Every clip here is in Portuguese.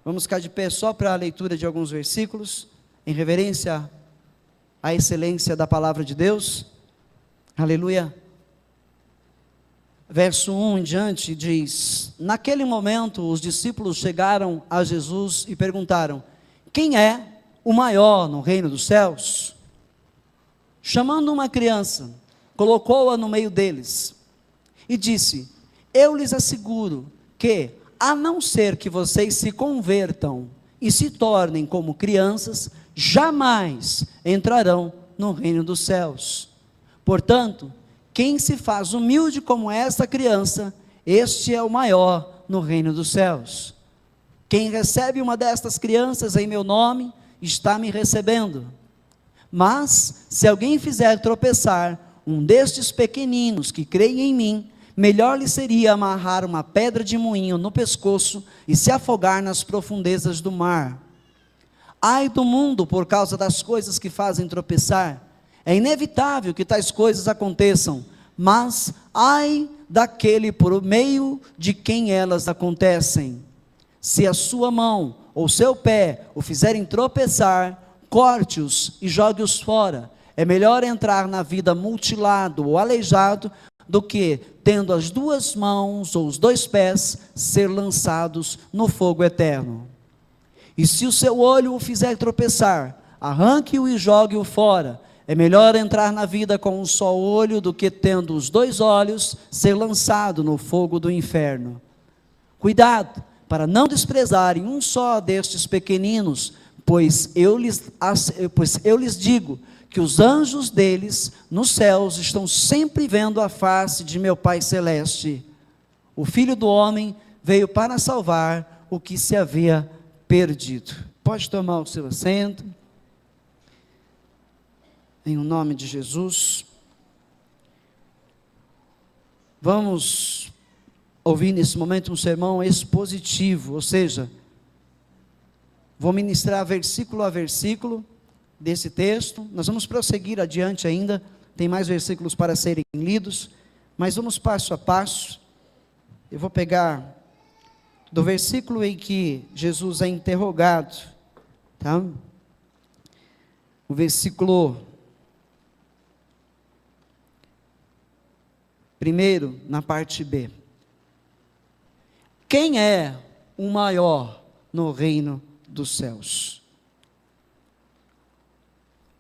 Vamos ficar de pé só para a leitura de alguns versículos, em reverência à excelência da palavra de Deus. Aleluia. Verso 1 em diante diz: naquele momento os discípulos chegaram a Jesus e perguntaram: quem é o maior no reino dos céus? Chamando uma criança, colocou-a no meio deles e disse: eu lhes asseguro que, a não ser que vocês se convertam e se tornem como crianças, jamais entrarão no reino dos céus. Portanto, quem se faz humilde como esta criança, este é o maior no reino dos céus. Quem recebe uma destas crianças em meu nome, está me recebendo. Mas, se alguém fizer tropeçar um destes pequeninos que creem em mim, melhor lhe seria amarrar uma pedra de moinho no pescoço e se afogar nas profundezas do mar. Ai do mundo por causa das coisas que fazem tropeçar. É inevitável que tais coisas aconteçam, mas ai daquele por meio de quem elas acontecem. Se a sua mão ou seu pé o fizerem tropeçar, corte-os e jogue-os fora. É melhor entrar na vida mutilado ou aleijado do que, tendo as duas mãos ou os dois pés, ser lançados no fogo eterno. E se o seu olho o fizer tropeçar, arranque-o e jogue-o fora. É melhor entrar na vida com um só olho do que, tendo os dois olhos, ser lançado no fogo do inferno. Cuidado, para não desprezarem um só destes pequeninos, pois eu lhes digo que os anjos deles nos céus estão sempre vendo a face de meu Pai Celeste. O Filho do Homem veio para salvar o que se havia perdido. Pode tomar o seu assento. Em nome de Jesus. Vamos ouvir nesse momento um sermão expositivo, ou seja, vou ministrar versículo a versículo desse texto. Nós vamos prosseguir adiante ainda, tem mais versículos para serem lidos, mas vamos passo a passo. Eu vou pegar do versículo em que Jesus é interrogado, tá? O versículo 1, na parte B. Quem é o maior no reino dos céus?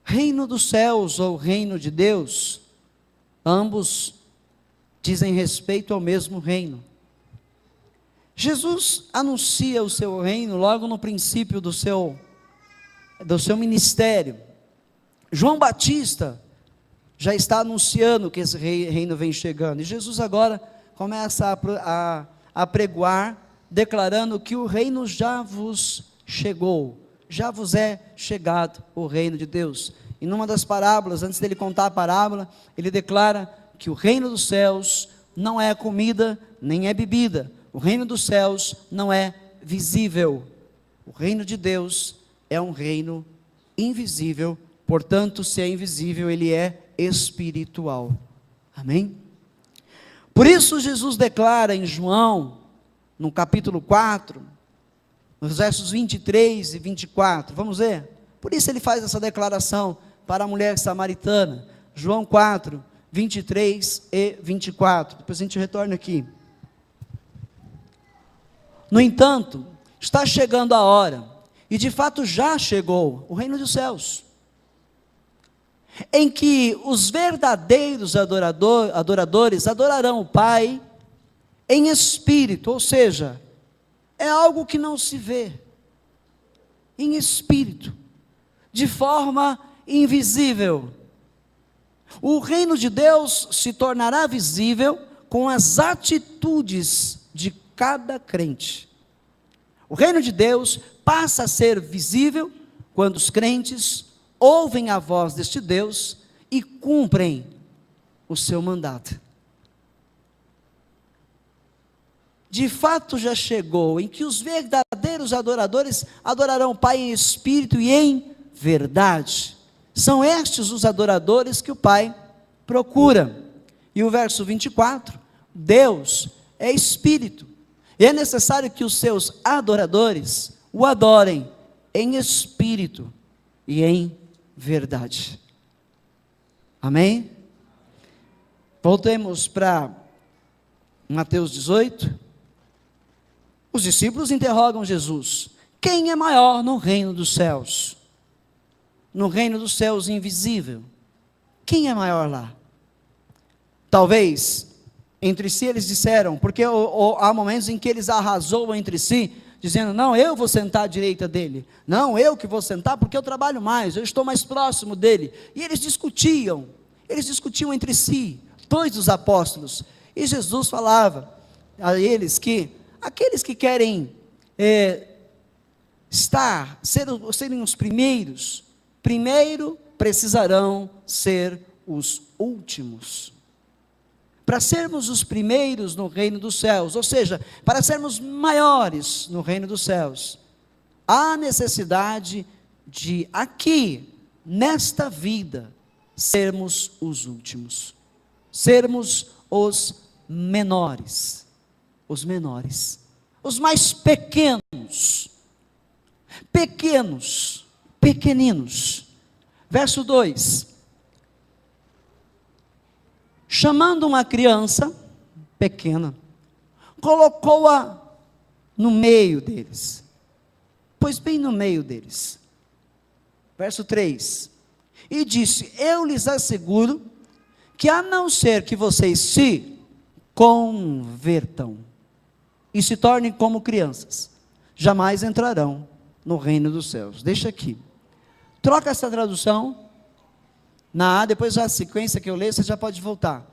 Reino dos céus ou reino de Deus, ambos dizem respeito ao mesmo reino. Jesus anuncia o seu reino logo no princípio do seu ministério. João Batista já está anunciando que esse reino vem chegando, e Jesus agora começa a pregoar, declarando que o reino já vos chegou, já vos é chegado o reino de Deus. E numa das parábolas, antes dele contar a parábola, ele declara que o reino dos céus não é comida, nem é bebida. O reino dos céus não é visível. O reino de Deus é um reino invisível, portanto, se é invisível, ele é espiritual. Amém? Por isso Jesus declara em João, no capítulo 4, nos versos 23 e 24, vamos ver? Por isso ele faz essa declaração para a mulher samaritana, João 4, 23 e 24, depois a gente retorna aqui. No entanto, está chegando a hora, e de fato já chegou, o reino dos céus, em que os verdadeiros adoradores adorarão o Pai em espírito, ou seja, é algo que não se vê, em espírito, de forma invisível. O reino de Deus se tornará visível com as atitudes de cada crente. O reino de Deus passa a ser visível quando os crentes ouvem a voz deste Deus e cumprem o seu mandato. De fato já chegou em que os verdadeiros adoradores adorarão o Pai em espírito e em verdade. São estes os adoradores que o Pai procura. E o verso 24, Deus é espírito, E é necessário que os seus adoradores o adorem em espírito e em verdade. Amém? Voltemos para Mateus 18. Os discípulos interrogam Jesus: quem é maior no reino dos céus? No reino dos céus invisível, quem é maior lá? Talvez entre si eles disseram, porque há momentos em que eles arrazoam entre si, dizendo: não, eu vou sentar à direita dele, não, eu que vou sentar porque eu trabalho mais, eu estou mais próximo dele. E eles discutiam entre si, dois dos apóstolos, e Jesus falava a eles que aqueles que querem serem os primeiros, primeiro precisarão ser os últimos. Para sermos os primeiros no reino dos céus, ou seja, para sermos maiores no reino dos céus, há necessidade de aqui, nesta vida, sermos os últimos, sermos os menores, os mais pequenos, pequeninos. Verso 2: chamando uma criança pequena, colocou-a no meio deles, pois bem no meio deles. Verso 3: e disse: eu lhes asseguro que a não ser que vocês se convertam e se tornem como crianças, jamais entrarão no reino dos céus. Deixa aqui, troca essa tradução na A, depois a sequência que eu leio, você já pode voltar.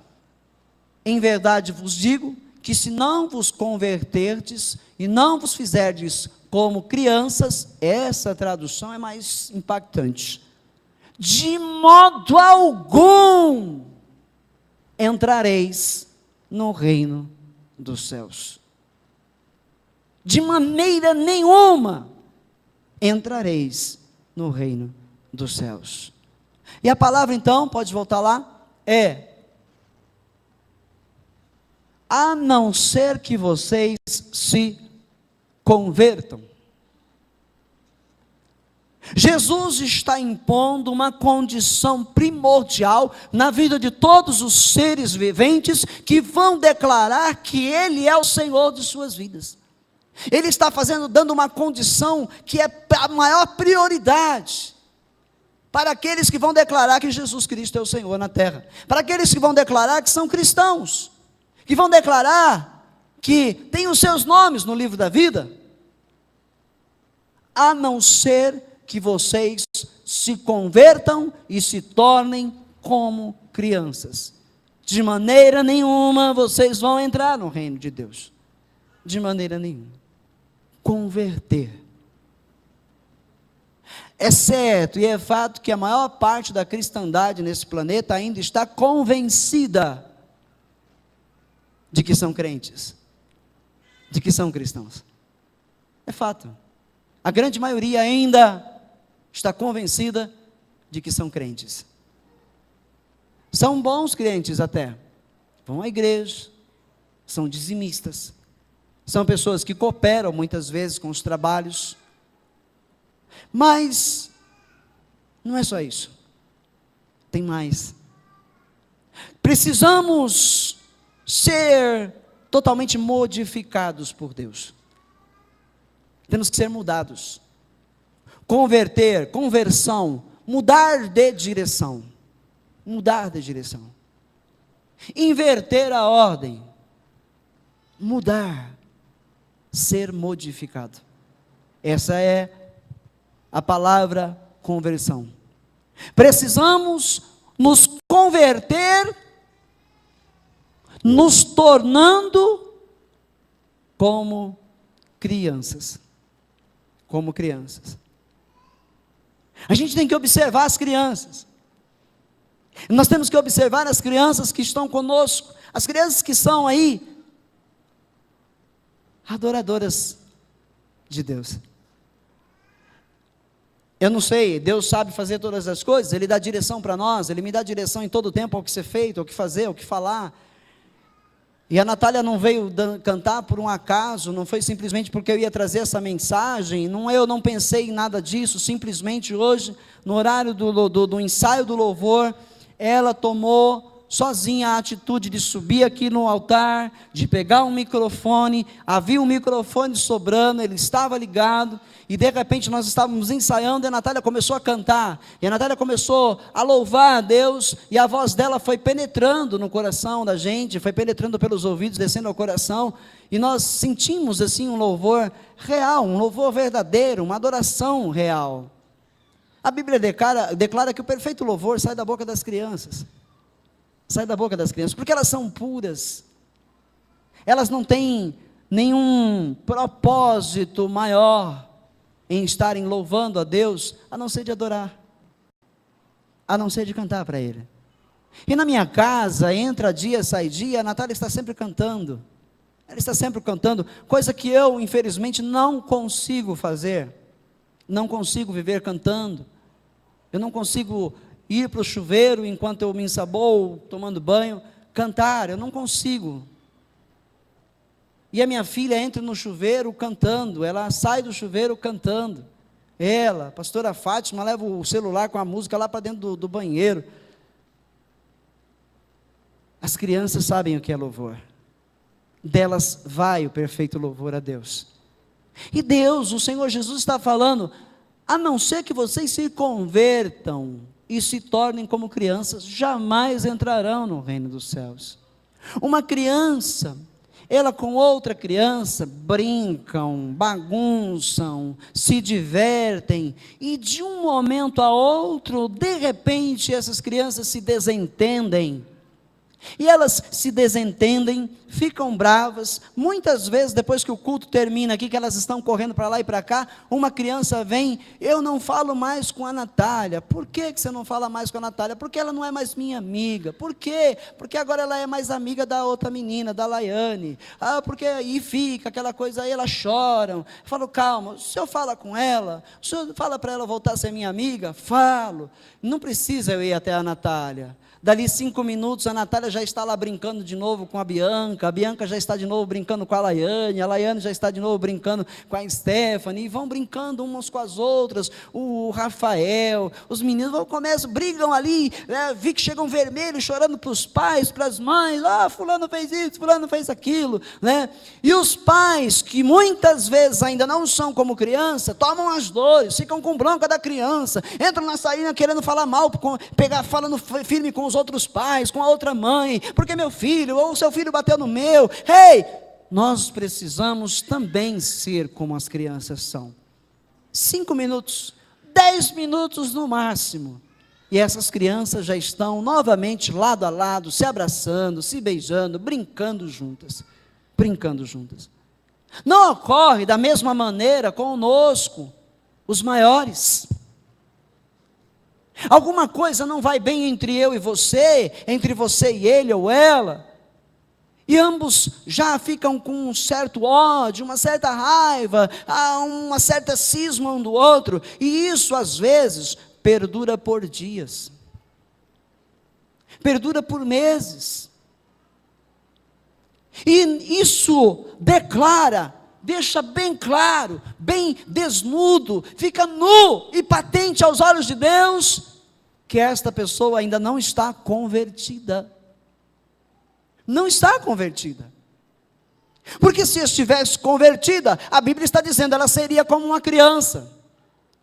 Em verdade vos digo, que se não vos converterdes, e não vos fizerdes como crianças, essa tradução é mais impactante, de modo algum entrareis no reino dos céus. De maneira nenhuma entrareis no reino dos céus. E a palavra então, pode voltar lá, é: a não ser que vocês se convertam. Jesus está impondo uma condição primordial na vida de todos os seres viventes que vão declarar que Ele é o Senhor de suas vidas. Ele está dando uma condição que é a maior prioridade para aqueles que vão declarar que Jesus Cristo é o Senhor na terra, para aqueles que vão declarar que são cristãos, que vão declarar que têm os seus nomes no livro da vida. A não ser que vocês se convertam e se tornem como crianças, de maneira nenhuma vocês vão entrar no reino de Deus, de maneira nenhuma. Converter. É certo e é fato que a maior parte da cristandade nesse planeta ainda está convencida de que são crentes, de que são cristãos. É fato. A grande maioria ainda está convencida de que são crentes. São bons crentes até, vão à igreja, são dizimistas, são pessoas que cooperam muitas vezes com os trabalhos, mas não é só isso, tem mais. Precisamos ser totalmente modificados por Deus, temos que ser mudados, converter, conversão, mudar de direção, inverter a ordem, mudar, ser modificado. Essa é a palavra conversão. Precisamos nos converter, nos tornando como crianças. Como crianças. A gente tem que observar as crianças. Nós temos que observar as crianças que estão conosco, as crianças que são aí adoradoras de Deus. Eu não sei, Deus sabe fazer todas as coisas, Ele dá direção para nós, Ele me dá direção em todo o tempo ao que ser feito, ao que fazer, ao que falar. E a Natália não veio cantar por um acaso, não foi simplesmente porque eu ia trazer essa mensagem, eu não pensei em nada disso, simplesmente hoje, no horário do ensaio do louvor, ela tomou sozinha a atitude de subir aqui no altar, de pegar um microfone, havia um microfone sobrando, ele estava ligado, e de repente nós estávamos ensaiando, e a Natália começou a cantar, e a Natália começou a louvar a Deus, e a voz dela foi penetrando no coração da gente, foi penetrando pelos ouvidos, descendo ao coração, e nós sentimos assim um louvor real, um louvor verdadeiro, uma adoração real. A Bíblia declara que o perfeito louvor sai da boca das crianças, porque elas são puras, elas não têm nenhum propósito maior em estarem louvando a Deus, a não ser de adorar, a não ser de cantar para Ele. E na minha casa, entra dia, sai dia, a Natália está sempre cantando, ela está sempre cantando, coisa que eu, infelizmente, não consigo fazer, não consigo viver cantando, eu não consigo ir para o chuveiro enquanto eu me ensaboo, tomando banho, cantar, eu não consigo. E a minha filha entra no chuveiro cantando, ela sai do chuveiro cantando. Ela, a pastora Fátima, leva o celular com a música lá para dentro do banheiro. As crianças sabem o que é louvor. Delas vai o perfeito louvor a Deus. E Deus, o Senhor Jesus está falando, a não ser que vocês se convertam e se tornem como crianças, jamais entrarão no reino dos céus. Uma criança, ela com outra criança, brincam, bagunçam, se divertem, e de um momento a outro, de repente, essas crianças se desentendem, e elas se desentendem, ficam bravas, muitas vezes depois que o culto termina aqui, que elas estão correndo para lá e para cá, uma criança vem, eu não falo mais com a Natália. Por que você não fala mais com a Natália? Porque ela não é mais minha amiga. Por quê? Porque agora ela é mais amiga da outra menina, da Laiane. Porque aí fica aquela coisa aí, elas choram. Eu falo, calma, o senhor fala com ela, o senhor fala para ela voltar a ser minha amiga? Falo, não precisa eu ir até a Natália. Dali 5 minutos, a Natália já está lá brincando de novo com a Bianca já está de novo brincando com a Laiane já está de novo brincando com a Stephanie, e vão brincando umas com as outras, o Rafael, os meninos brigam ali, vi que chegam vermelhos, chorando para os pais, para as mães, fulano fez isso, fulano fez aquilo, e os pais, que muitas vezes ainda não são como criança, tomam as dores, ficam com bronca da criança, entram na saída querendo falar mal, falando firme com os outros pais, com a outra mãe, porque meu filho, ou seu filho bateu no meu. Nós precisamos também ser como as crianças são. 5 minutos, 10 minutos no máximo, e essas crianças já estão novamente lado a lado, se abraçando, se beijando, brincando juntas. Não ocorre da mesma maneira conosco, os maiores. Alguma coisa não vai bem entre eu e você, entre você e ele ou ela, e ambos já ficam com um certo ódio, uma certa raiva, uma certa cisma um do outro, e isso às vezes perdura por dias, perdura por meses, e isso deixa bem claro, bem desnudo, fica nu e patente aos olhos de Deus, que esta pessoa ainda não está convertida. Não está convertida. Porque se estivesse convertida, a Bíblia está dizendo, ela seria como uma criança.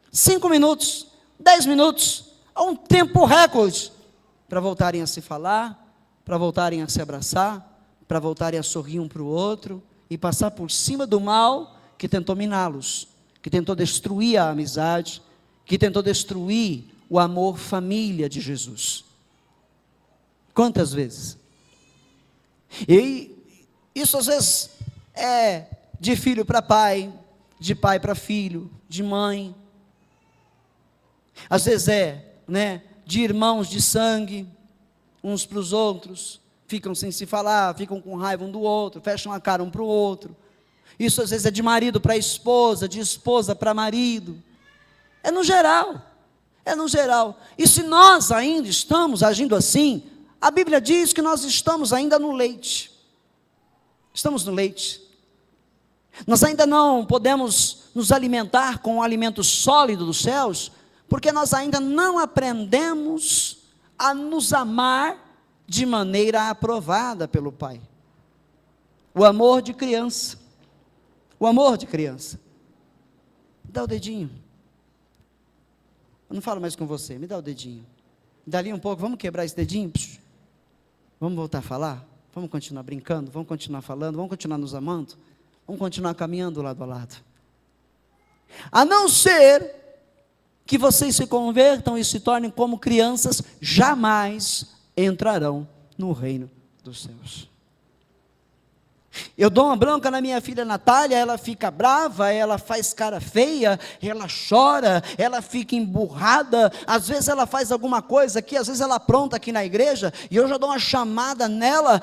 5 minutos, 10 minutos, um tempo recorde, para voltarem a se falar, para voltarem a se abraçar, para voltarem a sorrir um para o outro, e passar por cima do mal que tentou miná-los, que tentou destruir a amizade, que tentou destruir o amor família de Jesus. Quantas vezes? E isso às vezes é de filho para pai, de pai para filho, de mãe. Às vezes de irmãos de sangue, uns para os outros, ficam sem se falar, ficam com raiva um do outro, fecham a cara um para o outro. Isso às vezes é de marido para esposa, de esposa para marido. É no geral. E se nós ainda estamos agindo assim, a Bíblia diz que nós estamos ainda no leite. Estamos no leite. Nós ainda não podemos nos alimentar com o alimento sólido dos céus, porque nós ainda não aprendemos a nos amar de maneira aprovada pelo Pai. O amor de criança. O amor de criança. Me dá o dedinho. Eu não falo mais com você, me dá o dedinho. Dali um pouco, vamos quebrar esse dedinho? Psh. Vamos voltar a falar? Vamos continuar brincando? Vamos continuar falando? Vamos continuar nos amando? Vamos continuar caminhando lado a lado? A não ser que vocês se convertam e se tornem como crianças, jamais entrarão no reino dos céus. Eu dou uma bronca na minha filha Natália, ela fica brava, ela faz cara feia, ela chora, ela fica emburrada, às vezes ela faz alguma coisa aqui, às vezes ela apronta aqui na igreja, e eu já dou uma chamada nela.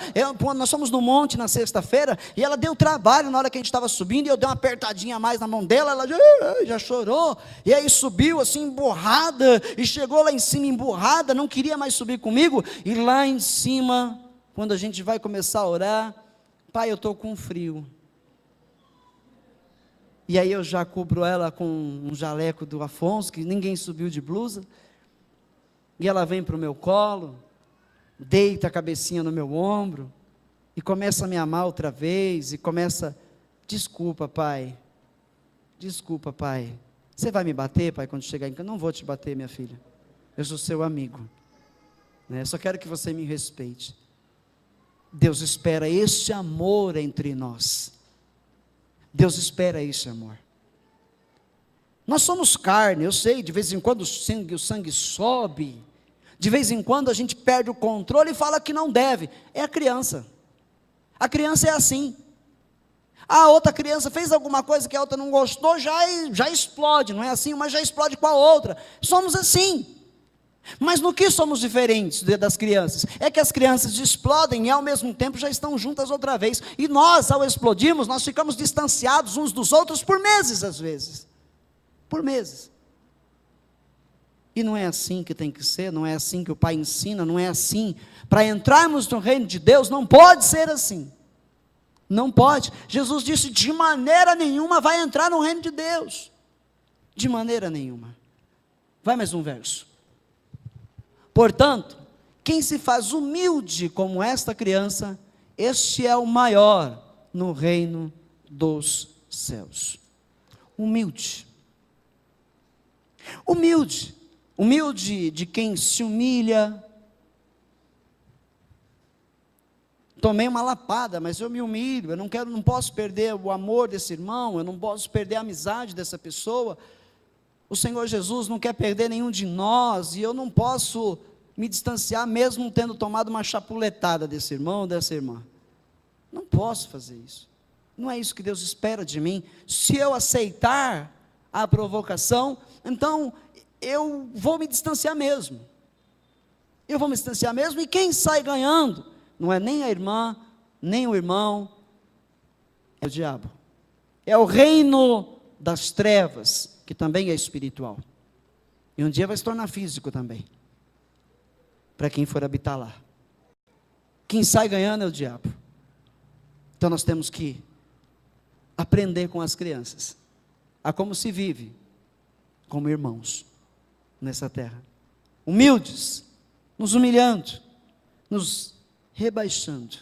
Nós fomos no monte na sexta-feira, e ela deu trabalho na hora que a gente estava subindo, e eu dei uma apertadinha a mais na mão dela, ela já chorou, e aí subiu assim emburrada, e chegou lá em cima emburrada, não queria mais subir comigo, e lá em cima, quando a gente vai começar a orar, pai, eu estou com frio. E aí eu já cubro ela com um jaleco do Afonso, que ninguém subiu de blusa. E ela vem para o meu colo, deita a cabecinha no meu ombro, e começa a me amar outra vez, e começa, desculpa pai, você vai me bater, pai, quando chegar em casa? Não vou te bater, minha filha, eu sou seu amigo, né? Só quero que você me respeite. Deus espera este amor entre nós. Deus espera esse amor. Nós somos carne, eu sei, de vez em quando o sangue sobe, de vez em quando a gente perde o controle e fala que não deve. É a criança. A criança é assim. A outra criança fez alguma coisa que a outra não gostou, já explode, não é assim? Mas já explode com a outra. Somos assim. Mas no que somos diferentes das crianças? É que as crianças explodem e ao mesmo tempo já estão juntas outra vez. E nós, ao explodirmos, nós ficamos distanciados uns dos outros por meses, às vezes. Por meses. E não é assim que tem que ser, não é assim que o Pai ensina, não é assim. Para entrarmos no reino de Deus, não pode ser assim. Não pode. Jesus disse, de maneira nenhuma vai entrar no reino de Deus. De maneira nenhuma. Vai mais um verso. Portanto, quem se faz humilde como esta criança, este é o maior no reino dos céus. Humilde. Humilde. Humilde de quem se humilha. Tomei uma lapada, mas eu me humilho, eu não posso perder o amor desse irmão, eu não posso perder a amizade dessa pessoa. O Senhor Jesus não quer perder nenhum de nós, e eu não posso me distanciar mesmo tendo tomado uma chapuletada desse irmão ou dessa irmã. Não posso fazer isso. Não é isso que Deus espera de mim. Se eu aceitar a provocação, então eu vou me distanciar mesmo. Eu vou me distanciar mesmo, e quem sai ganhando não é nem a irmã, nem o irmão, é o diabo. É o reino das trevas, que também é espiritual. E um dia vai se tornar físico também, para quem for habitar lá. Quem sai ganhando é o diabo. Então nós temos que aprender com as crianças, a como se vive como irmãos nessa terra. Humildes, nos humilhando, nos rebaixando,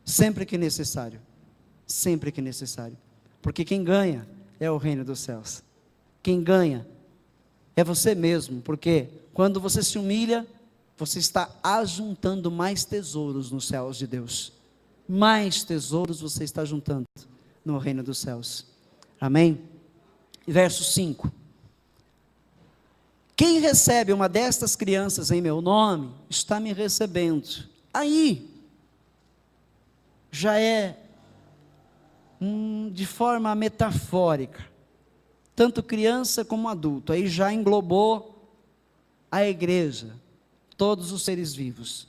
sempre que necessário. Sempre que necessário. Porque quem ganha é o reino dos céus. Quem ganha é você mesmo, porque quando você se humilha, você está ajuntando mais tesouros nos céus de Deus. Mais tesouros você está juntando no reino dos céus. Amém? Verso 5. Quem recebe uma destas crianças em meu nome, está me recebendo. Aí, já é de forma metafórica, tanto criança como adulto, aí já englobou a igreja, todos os seres vivos,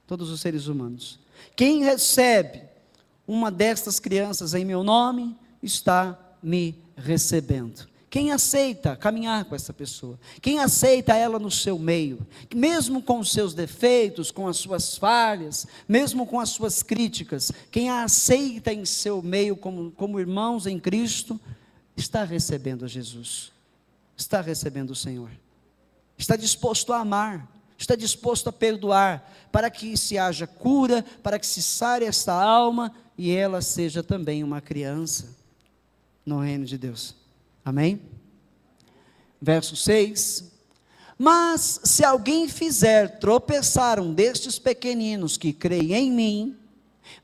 todos os seres humanos. Quem recebe uma destas crianças em meu nome, está me recebendo. Quem aceita caminhar com essa pessoa? Quem aceita ela no seu meio? Mesmo com os seus defeitos, com as suas falhas, mesmo com as suas críticas, quem a aceita em seu meio como irmãos em Cristo, está recebendo a Jesus, está recebendo o Senhor, está disposto a amar, está disposto a perdoar, para que se haja cura, para que se sare esta alma, e ela seja também uma criança no reino de Deus. Amém? Verso 6: mas se alguém fizer tropeçar um destes pequeninos que creem em mim,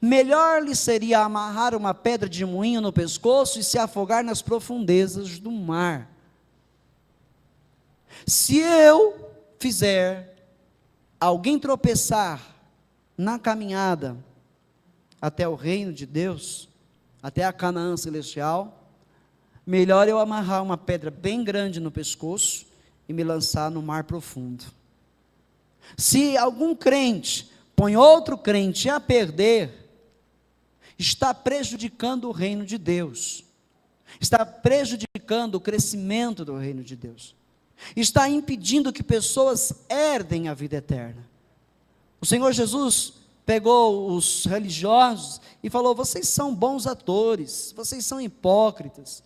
melhor lhe seria amarrar uma pedra de moinho no pescoço e se afogar nas profundezas do mar. Se eu fizer alguém tropeçar na caminhada até o reino de Deus, até a Canaã celestial, melhor eu amarrar uma pedra bem grande no pescoço e me lançar no mar profundo. Se algum crente põe outro crente a perder, está prejudicando o reino de Deus, está prejudicando o crescimento do reino de Deus, está impedindo que pessoas herdem a vida eterna. O Senhor Jesus pegou os religiosos e falou: vocês são bons atores, vocês são hipócritas,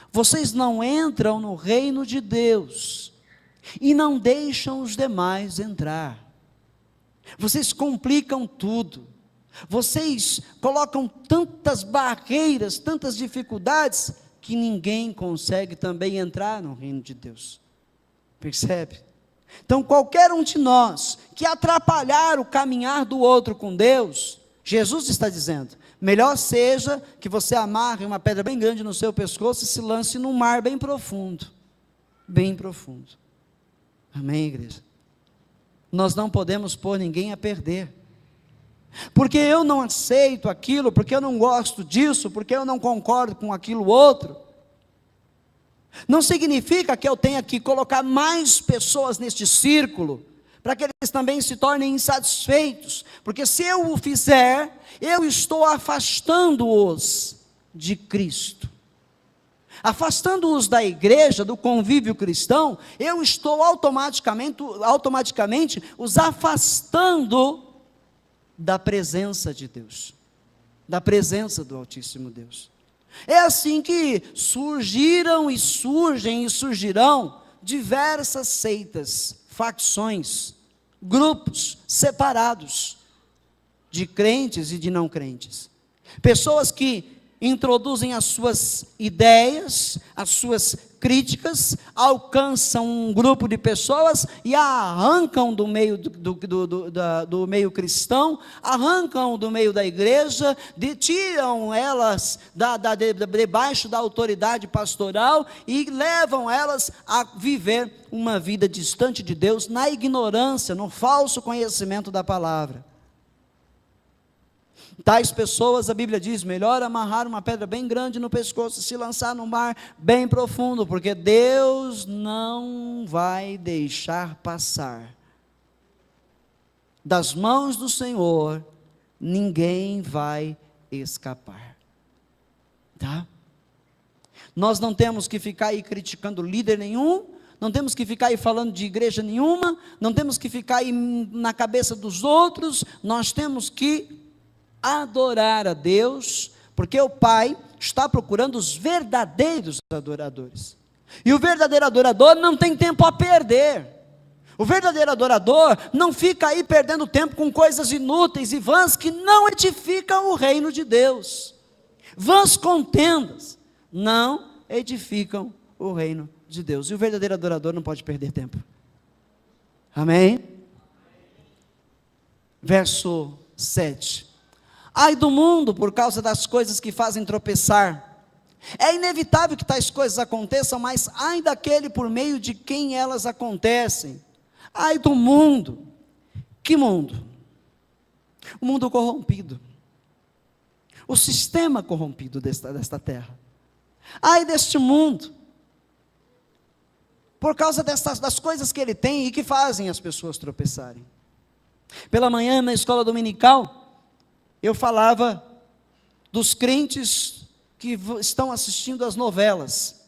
vocês não entram no reino de Deus, e não deixam os demais entrar, vocês complicam tudo, vocês colocam tantas barreiras, tantas dificuldades, que ninguém consegue também entrar no reino de Deus, percebe? Então qualquer um de nós, que atrapalhar o caminhar do outro com Deus, Jesus está dizendo, melhor seja que você amarre uma pedra bem grande no seu pescoço e se lance num mar bem profundo, bem profundo. Amém, igreja? Nós não podemos pôr ninguém a perder, porque eu não aceito aquilo, porque eu não gosto disso, porque eu não concordo com aquilo outro, não significa que eu tenha que colocar mais pessoas neste círculo, para que eles também se tornem insatisfeitos, porque se eu o fizer, eu estou afastando-os de Cristo, afastando-os da igreja, do convívio cristão, eu estou automaticamente os afastando da presença de Deus, da presença do Altíssimo Deus. É assim que surgiram e surgem e surgirão diversas seitas, facções, grupos separados, de crentes e de não crentes, pessoas que introduzem as suas ideias, as suas críticas, alcançam um grupo de pessoas e a arrancam do meio do meio cristão, arrancam do meio da igreja, tiram elas debaixo da autoridade pastoral e levam elas a viver uma vida distante de Deus, na ignorância, no falso conhecimento da palavra. Tais pessoas, a Bíblia diz, melhor amarrar uma pedra bem grande no pescoço e se lançar no mar bem profundo, porque Deus não vai deixar passar das mãos do Senhor, ninguém vai escapar, tá? Nós não temos que ficar aí criticando líder nenhum, não temos que ficar aí falando de igreja nenhuma, não temos que ficar aí na cabeça dos outros, nós temos que adorar a Deus, porque o Pai está procurando os verdadeiros adoradores, e o verdadeiro adorador não tem tempo a perder, o verdadeiro adorador não fica aí perdendo tempo com coisas inúteis e vãs, que não edificam o reino de Deus, vãs contendas, não edificam o reino de Deus, e o verdadeiro adorador não pode perder tempo, amém? Verso 7, ai do mundo por causa das coisas que fazem tropeçar, é inevitável que tais coisas aconteçam, mas ai daquele por meio de quem elas acontecem, ai do mundo, que mundo? O mundo corrompido, o sistema corrompido desta terra, ai deste mundo, por causa das coisas que ele tem e que fazem as pessoas tropeçarem. Pela manhã na escola dominical, eu falava dos crentes que estão assistindo às novelas,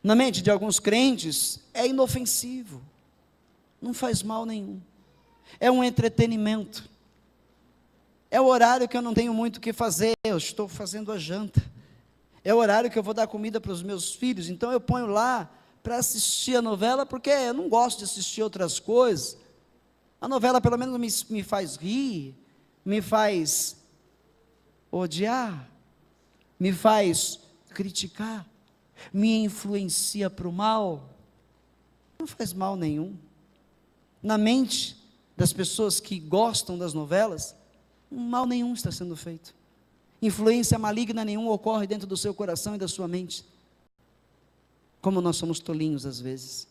Na mente de alguns crentes, é inofensivo, não faz mal nenhum, é um entretenimento, é o horário que eu não tenho muito o que fazer, eu estou fazendo a janta, é o horário que eu vou dar comida para os meus filhos, então eu ponho lá para assistir a novela, porque eu não gosto de assistir outras coisas. A novela pelo menos me faz rir, me faz odiar, me faz criticar, me influencia para o mal. Não faz mal nenhum. Na mente das pessoas que gostam das novelas, mal nenhum está sendo feito. Influência maligna nenhuma ocorre dentro do seu coração e da sua mente. Como nós somos tolinhos às vezes.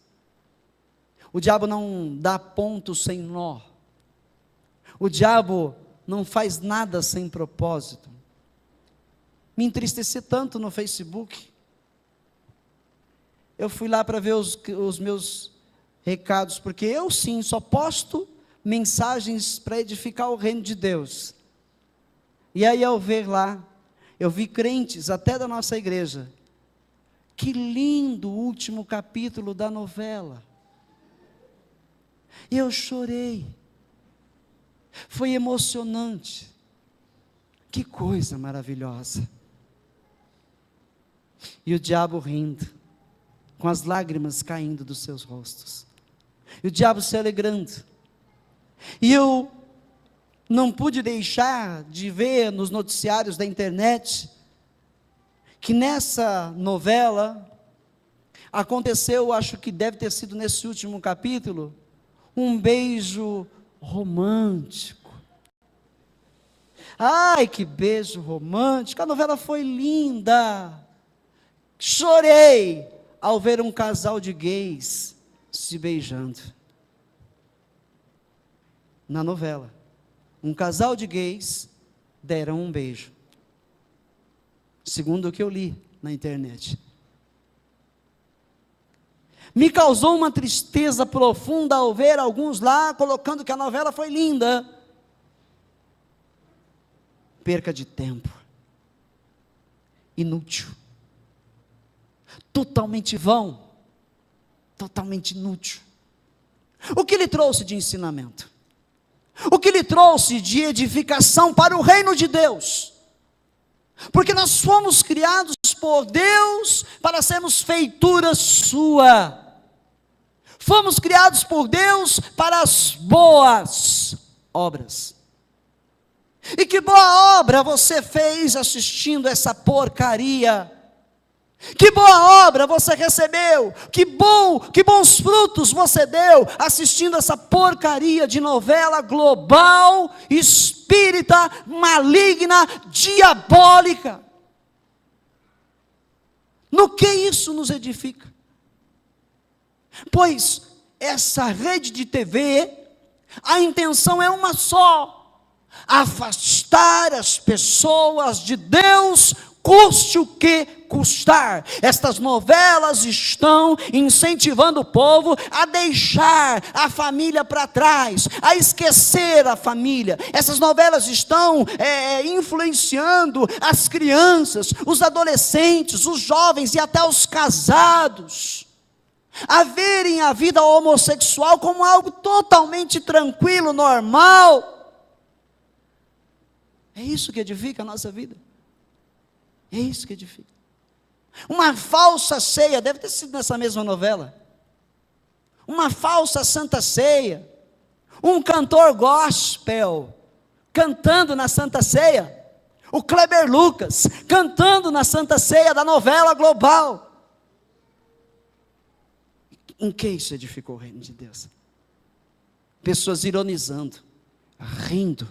O diabo não dá ponto sem nó. O diabo não faz nada sem propósito. Me entristeci tanto no Facebook. Eu fui lá para ver os meus recados, porque eu sim só posto mensagens para edificar o reino de Deus. E aí ao ver lá, eu vi crentes até da nossa igreja. Que lindo o último capítulo da novela. E eu chorei. Foi emocionante. Que coisa maravilhosa. E o diabo rindo, com as lágrimas caindo dos seus rostos. E o diabo se alegrando. E eu não pude deixar de ver nos noticiários da internet que nessa novela aconteceu, acho que deve ter sido nesse último capítulo, um beijo romântico. Ai, que beijo romântico, a novela foi linda. Chorei ao ver um casal de gays se beijando. Na novela, um casal de gays deram um beijo. Segundo o que eu li na internet. Me causou uma tristeza profunda ao ver alguns lá colocando que a novela foi linda. Perca de tempo. Inútil. Totalmente vão. Totalmente inútil. O que lhe trouxe de ensinamento? O que lhe trouxe de edificação para o reino de Deus? Porque nós fomos criados por Deus para sermos feitura sua. Fomos criados por Deus para as boas obras. E que boa obra você fez assistindo essa porcaria? Que boa obra você recebeu? Que bons frutos você deu assistindo essa porcaria de novela global, espírita, maligna, diabólica? No que isso nos edifica? Pois essa rede de TV, a intenção é uma só: afastar as pessoas de Deus, custe o que custar. Estas novelas estão incentivando o povo a deixar a família para trás, a esquecer a família. Essas novelas estão influenciando as crianças, os adolescentes, os jovens e até os casados a verem a vida homossexual como algo totalmente tranquilo, normal. É isso que edifica a nossa vida. É isso que edifica. Uma falsa ceia, deve ter sido nessa mesma novela. Uma falsa santa ceia. Um cantor gospel cantando na santa ceia. O Kleber Lucas cantando na santa ceia da novela global. Em que isso edificou o reino de Deus? Pessoas ironizando, rindo,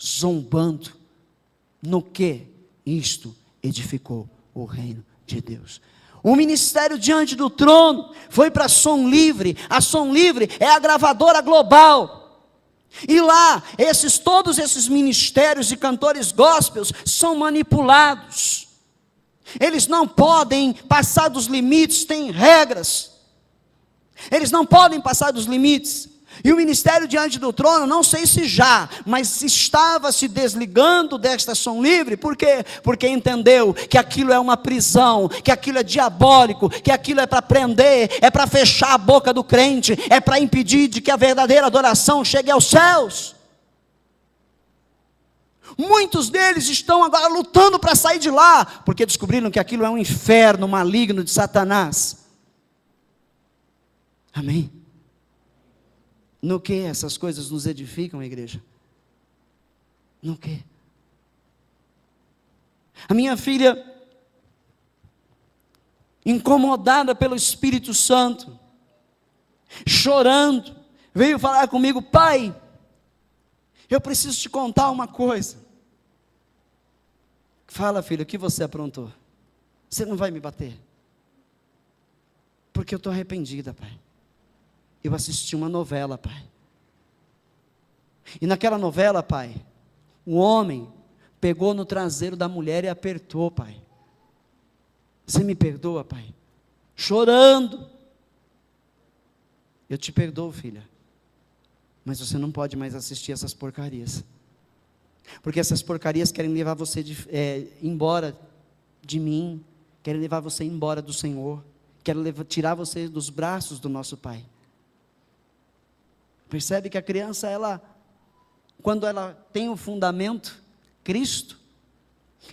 zombando. No que isto edificou o reino de Deus? O ministério diante do trono foi para Som Livre. A Som Livre é a gravadora global. E lá, todos esses ministérios e cantores gospels são manipulados. Eles não podem passar dos limites, tem regras. Eles não podem passar dos limites. E o ministério diante do trono, não sei se já, mas estava se desligando desta ação livre. Por quê? Porque entendeu que aquilo é uma prisão, que aquilo é diabólico, que aquilo é para prender, é para fechar a boca do crente, é para impedir de que a verdadeira adoração chegue aos céus. Muitos deles estão agora lutando para sair de lá, porque descobriram que aquilo é um inferno maligno de Satanás. Amém? No que essas coisas nos edificam, igreja? No que? A minha filha, incomodada pelo Espírito Santo, chorando, veio falar comigo: pai, eu preciso te contar uma coisa. Fala, filho, o que você aprontou? Você não vai me bater? Porque eu estou arrependida, pai. Eu assisti uma novela, pai. E naquela novela, pai, o homem pegou no traseiro da mulher e apertou, pai. Você me perdoa, pai? Chorando. Eu te perdoo, filha. Mas você não pode mais assistir essas porcarias. Porque essas porcarias querem levar você embora de mim. Querem levar você embora do Senhor. Querem tirar você dos braços do nosso Pai. Percebe que a criança, quando ela tem o fundamento, Cristo,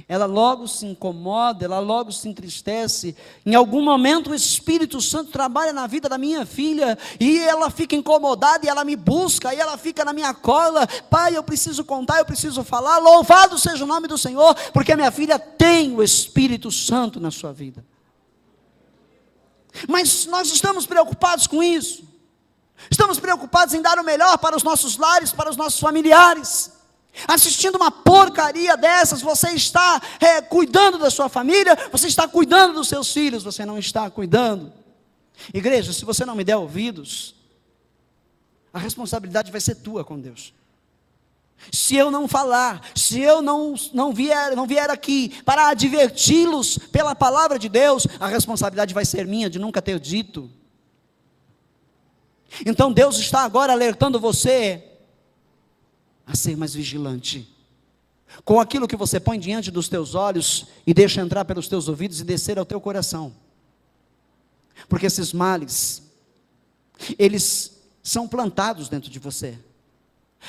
ela logo se incomoda, ela logo se entristece. Em algum momento o Espírito Santo trabalha na vida da minha filha, e ela fica incomodada, e ela me busca, e ela fica na minha cola: pai, eu preciso contar, eu preciso falar. Louvado seja o nome do Senhor, porque a minha filha tem o Espírito Santo na sua vida. Mas nós estamos preocupados com isso. Estamos preocupados em dar o melhor para os nossos lares, para os nossos familiares. Assistindo uma porcaria dessas, você está cuidando da sua família, você está cuidando dos seus filhos, você não está cuidando. Igreja, se você não me der ouvidos, a responsabilidade vai ser tua com Deus. Se eu não falar, se eu não vier aqui para adverti-los pela palavra de Deus, a responsabilidade vai ser minha de nunca ter dito. Então Deus está agora alertando você a ser mais vigilante com aquilo que você põe diante dos teus olhos e deixa entrar pelos teus ouvidos e descer ao teu coração. Porque esses males, eles são plantados dentro de você.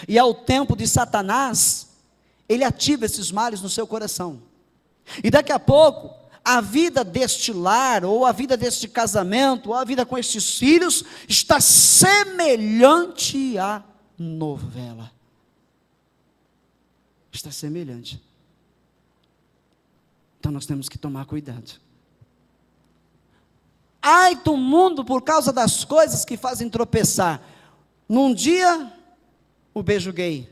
E ao tempo de Satanás, ele ativa esses males no seu coração. E daqui a pouco, a vida deste lar, ou a vida deste casamento, ou a vida com estes filhos, está semelhante à novela. Está semelhante. Então nós temos que tomar cuidado. Ai do mundo por causa das coisas que fazem tropeçar. Num dia, o beijo gay.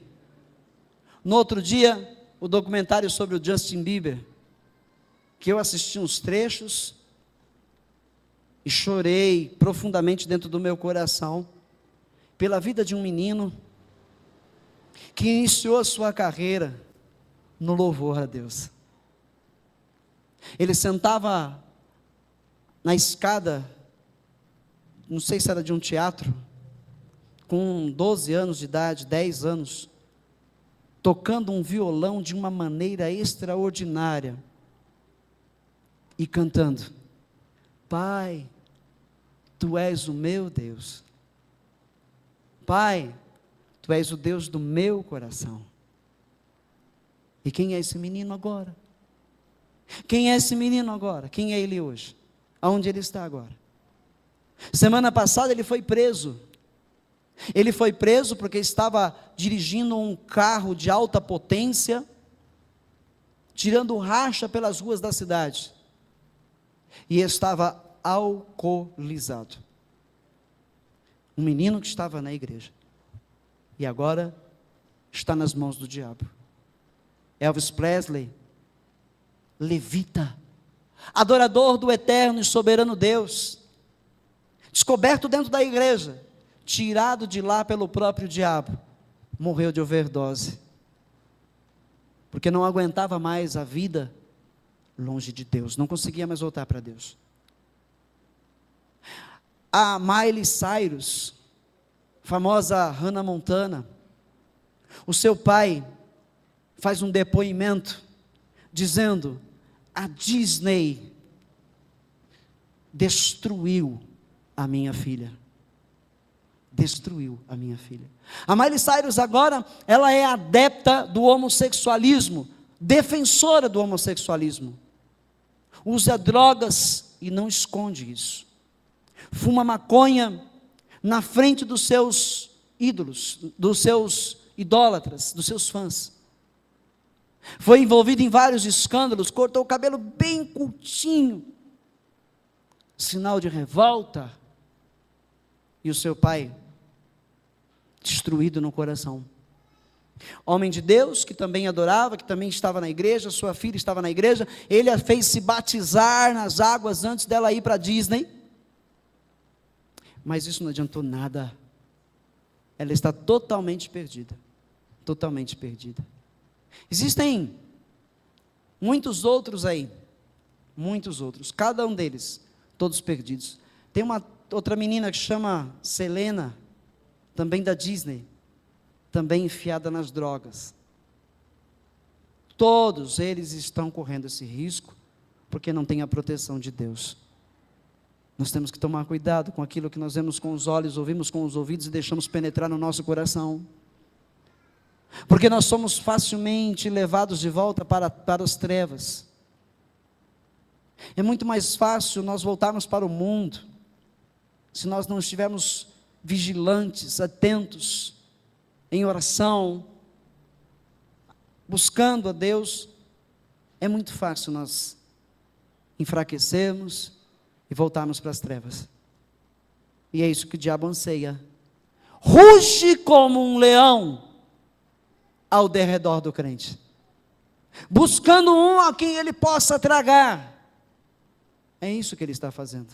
No outro dia, o documentário sobre o Justin Bieber, que eu assisti uns trechos e chorei profundamente dentro do meu coração pela vida de um menino que iniciou a sua carreira no louvor a Deus. Ele sentava na escada, não sei se era de um teatro, com 12 anos de idade, 10 anos, tocando um violão de uma maneira extraordinária e cantando: Pai, Tu és o meu Deus. Pai, Tu és o Deus do meu coração. E quem é esse menino agora? Quem é esse menino agora? Quem é ele hoje? Aonde ele está agora? Semana passada ele foi preso. Ele foi preso porque estava dirigindo um carro de alta potência, tirando racha pelas ruas da cidade, e estava alcoolizado. Um menino que estava na igreja, e agora está nas mãos do diabo. Elvis Presley, levita, adorador do eterno e soberano Deus, descoberto dentro da igreja, tirado de lá pelo próprio diabo, morreu de overdose, porque não aguentava mais a vida longe de Deus, não conseguia mais voltar para Deus. A Miley Cyrus, famosa Hannah Montana, o seu pai faz um depoimento dizendo: a Disney destruiu a minha filha. Destruiu a minha filha. A Miley Cyrus agora, ela é adepta do homossexualismo, defensora do homossexualismo. Usa drogas e não esconde isso. Fuma maconha na frente dos seus ídolos, dos seus idólatras, dos seus fãs. Foi envolvido em vários escândalos, cortou o cabelo bem curtinho, sinal de revolta. E o seu pai destruído no coração. Homem de Deus, que também adorava, que também estava na igreja, sua filha estava na igreja, ele a fez se batizar nas águas antes dela ir para a Disney, mas isso não adiantou nada. Ela está totalmente perdida, totalmente perdida. Existem muitos outros aí, muitos outros, cada um deles, todos perdidos. Tem uma outra menina que chama Selena, também da Disney, também enfiada nas drogas. Todos eles estão correndo esse risco, porque não tem a proteção de Deus. Nós temos que tomar cuidado com aquilo que nós vemos com os olhos, ouvimos com os ouvidos e deixamos penetrar no nosso coração. Porque nós somos facilmente levados de volta para as trevas. É muito mais fácil nós voltarmos para o mundo, se nós não estivermos vigilantes, atentos, em oração, buscando a Deus. É muito fácil nós enfraquecermos e voltarmos para as trevas. E é isso que o diabo anseia. Ruge como um leão ao derredor do crente, buscando um a quem ele possa tragar. É isso que ele está fazendo.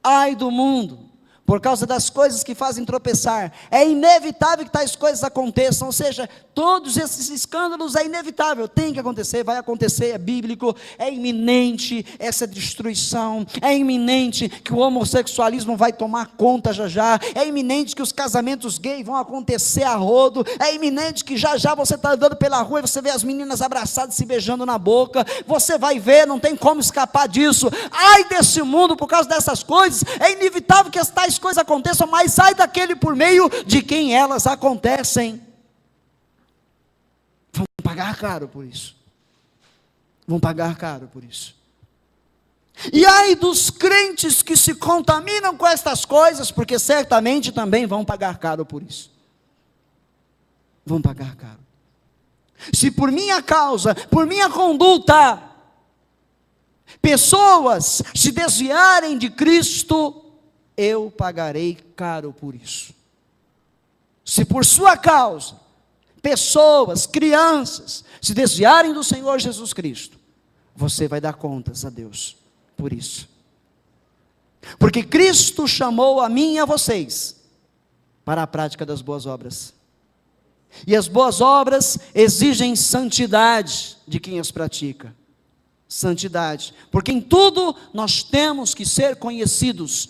Ai do mundo, por causa das coisas que fazem tropeçar. É inevitável que tais coisas aconteçam, ou seja, todos esses escândalos é inevitável, tem que acontecer, vai acontecer, é bíblico, é iminente essa destruição, é iminente que o homossexualismo vai tomar conta já já, é iminente que os casamentos gays vão acontecer a rodo, é iminente que já já você está andando pela rua e você vê as meninas abraçadas se beijando na boca, você vai ver, não tem como escapar disso. Ai desse mundo por causa dessas coisas, é inevitável que as tais coisas aconteçam, mas ai daquele por meio de quem elas acontecem. Vão pagar caro por isso. Vão pagar caro por isso. E ai dos crentes que se contaminam com estas coisas, porque certamente também vão pagar caro por isso. Vão pagar caro. Se por minha causa, por minha conduta, pessoas se desviarem de Cristo, eu pagarei caro por isso. Se por sua causa, pessoas, crianças, se desviarem do Senhor Jesus Cristo, você vai dar contas a Deus por isso. Porque Cristo chamou a mim e a vocês para a prática das boas obras. E as boas obras exigem santidade de quem as pratica. Santidade. Porque em tudo nós temos que ser conhecidos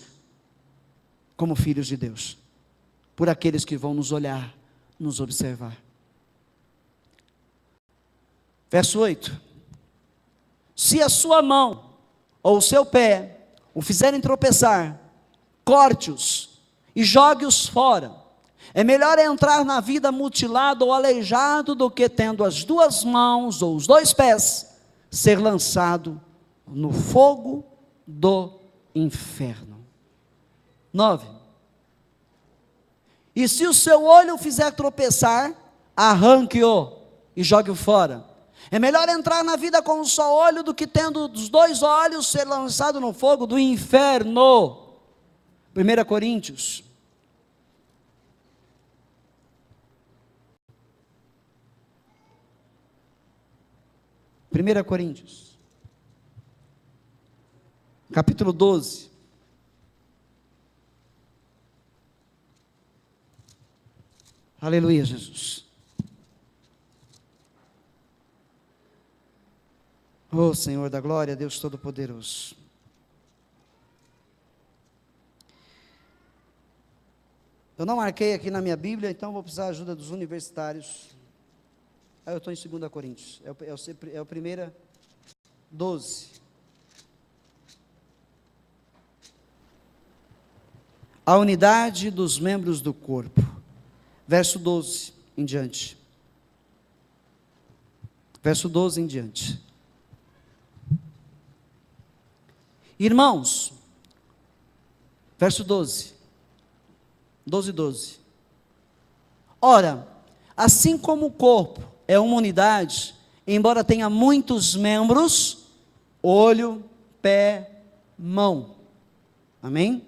como filhos de Deus, por aqueles que vão nos olhar, nos observar. Verso 8: se a sua mão ou o seu pé o fizerem tropeçar, corte-os e jogue-os fora. É melhor entrar na vida mutilado ou aleijado do que tendo as duas mãos ou os dois pés ser lançado no fogo do inferno. 9. E se o seu olho o fizer tropeçar, arranque-o e jogue-o fora. É melhor entrar na vida com um só olho do que tendo os dois olhos ser lançado no fogo do inferno. 1 Coríntios. Capítulo 12. Aleluia, Jesus. Oh Senhor da glória, Deus Todo-Poderoso. Eu não marquei aqui na minha Bíblia, então vou precisar da ajuda dos universitários. Eu estou em 2 Coríntios, é o 1:12. A unidade dos membros do corpo. Verso 12 em diante. Verso 12 em diante. Irmãos, verso 12. 12. Ora, assim como o corpo é uma unidade, embora tenha muitos membros, olho, pé, mão. Amém?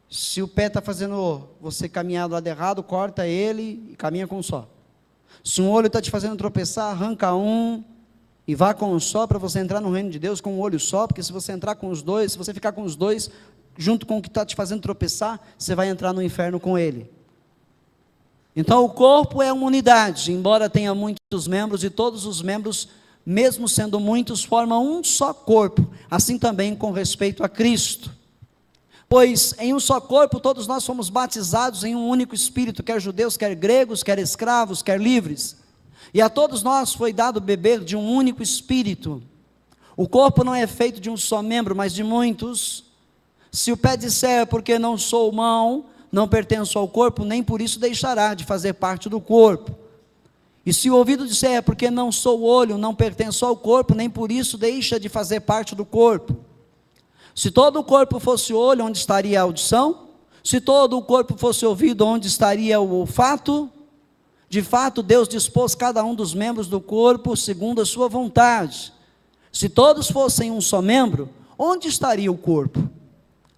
Se o pé está fazendo você caminhar do lado errado, corta ele e caminha com um só. Se um olho está te fazendo tropeçar, arranca um e vá com um só, para você entrar no reino de Deus com um olho só, porque se você entrar com os dois, se você ficar com os dois, junto com o que está te fazendo tropeçar, você vai entrar no inferno com ele. Então o corpo é uma unidade, embora tenha muitos membros, e todos os membros, mesmo sendo muitos, formam um só corpo, assim também com respeito a Cristo. Pois em um só corpo todos nós fomos batizados em um único Espírito, quer judeus, quer gregos, quer escravos, quer livres, e a todos nós foi dado beber de um único Espírito. O corpo não é feito de um só membro, mas de muitos. Se o pé disser, porque não sou mão, não pertenço ao corpo, nem por isso deixará de fazer parte do corpo. E se o ouvido disser, porque não sou olho, não pertenço ao corpo, nem por isso deixa de fazer parte do corpo. Se todo o corpo fosse olho, onde estaria a audição? Se todo o corpo fosse ouvido, onde estaria o olfato? De fato, Deus dispôs cada um dos membros do corpo segundo a sua vontade. Se todos fossem um só membro, onde estaria o corpo?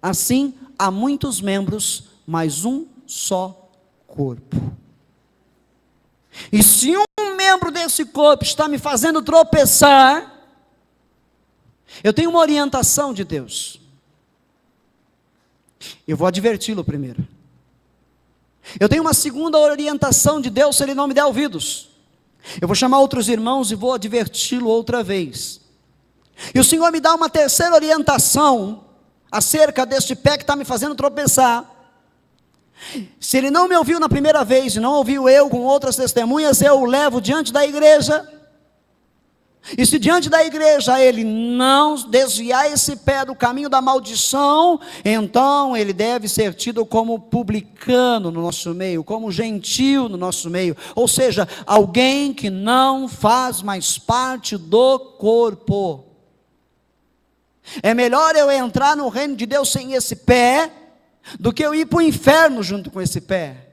Assim, há muitos membros, mas um só corpo. E se um membro desse corpo está me fazendo tropeçar, eu tenho uma orientação de Deus. Eu vou adverti-lo primeiro. Eu tenho uma segunda orientação de Deus, se Ele não me der ouvidos. Eu vou chamar outros irmãos e vou adverti-lo outra vez. E o Senhor me dá uma terceira orientação acerca deste pé que está me fazendo tropeçar. Se ele não me ouviu na primeira vez, e não ouviu eu com outras testemunhas, eu o levo diante da igreja. E se diante da igreja ele não desviar esse pé do caminho da maldição, então ele deve ser tido como publicano no nosso meio, como gentil no nosso meio, ou seja, alguém que não faz mais parte do corpo. É melhor eu entrar no reino de Deus sem esse pé, do que eu ir para o inferno junto com esse pé.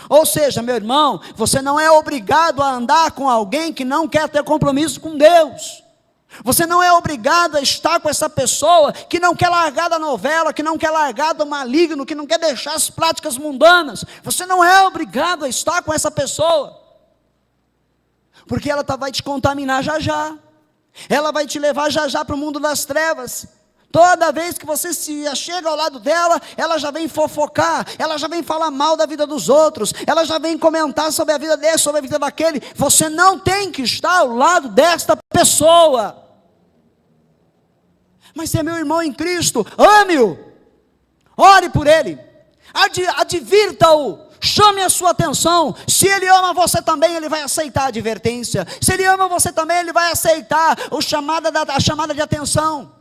Ou seja, meu irmão, você não é obrigado a andar com alguém que não quer ter compromisso com Deus. Você não é obrigado a estar com essa pessoa que não quer largar da novela, que não quer largar do maligno, que não quer deixar as práticas mundanas. Você não é obrigado a estar com essa pessoa, porque ela vai te contaminar já já. Ela vai te levar já já para o mundo das trevas. Toda vez que você se chega ao lado dela, ela já vem fofocar, ela já vem falar mal da vida dos outros, ela já vem comentar sobre a vida desse, sobre a vida daquele. Você não tem que estar ao lado desta pessoa. Mas se é meu irmão em Cristo, ame-o, ore por ele, advirta-o, chame a sua atenção. Se ele ama você também, ele vai aceitar a advertência. Se ele ama você também, ele vai aceitar a chamada de atenção.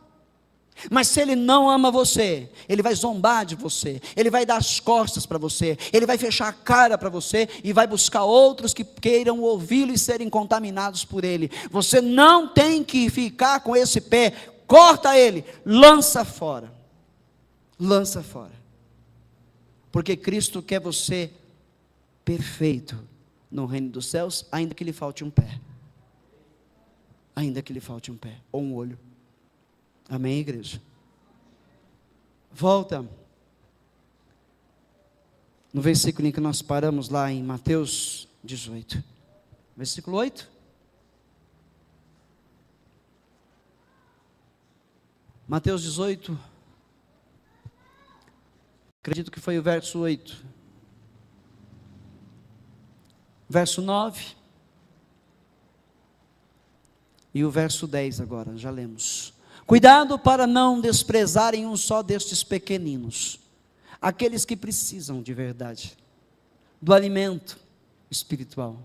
Mas se ele não ama você, ele vai zombar de você, ele vai dar as costas para você, ele vai fechar a cara para você e vai buscar outros que queiram ouvi-lo e serem contaminados por ele. Você não tem que ficar com esse pé, corta ele, lança fora, porque Cristo quer você perfeito no reino dos céus, ainda que lhe falte um pé, ou um olho. Amém, igreja? Volta no versículo em que nós paramos lá em Mateus 18, versículo 8. Mateus 18, acredito que foi o verso 8, verso 9 e o verso 10 agora, já lemos. Cuidado para não desprezarem um só destes pequeninos. aqueles que precisam de verdade, do alimento espiritual.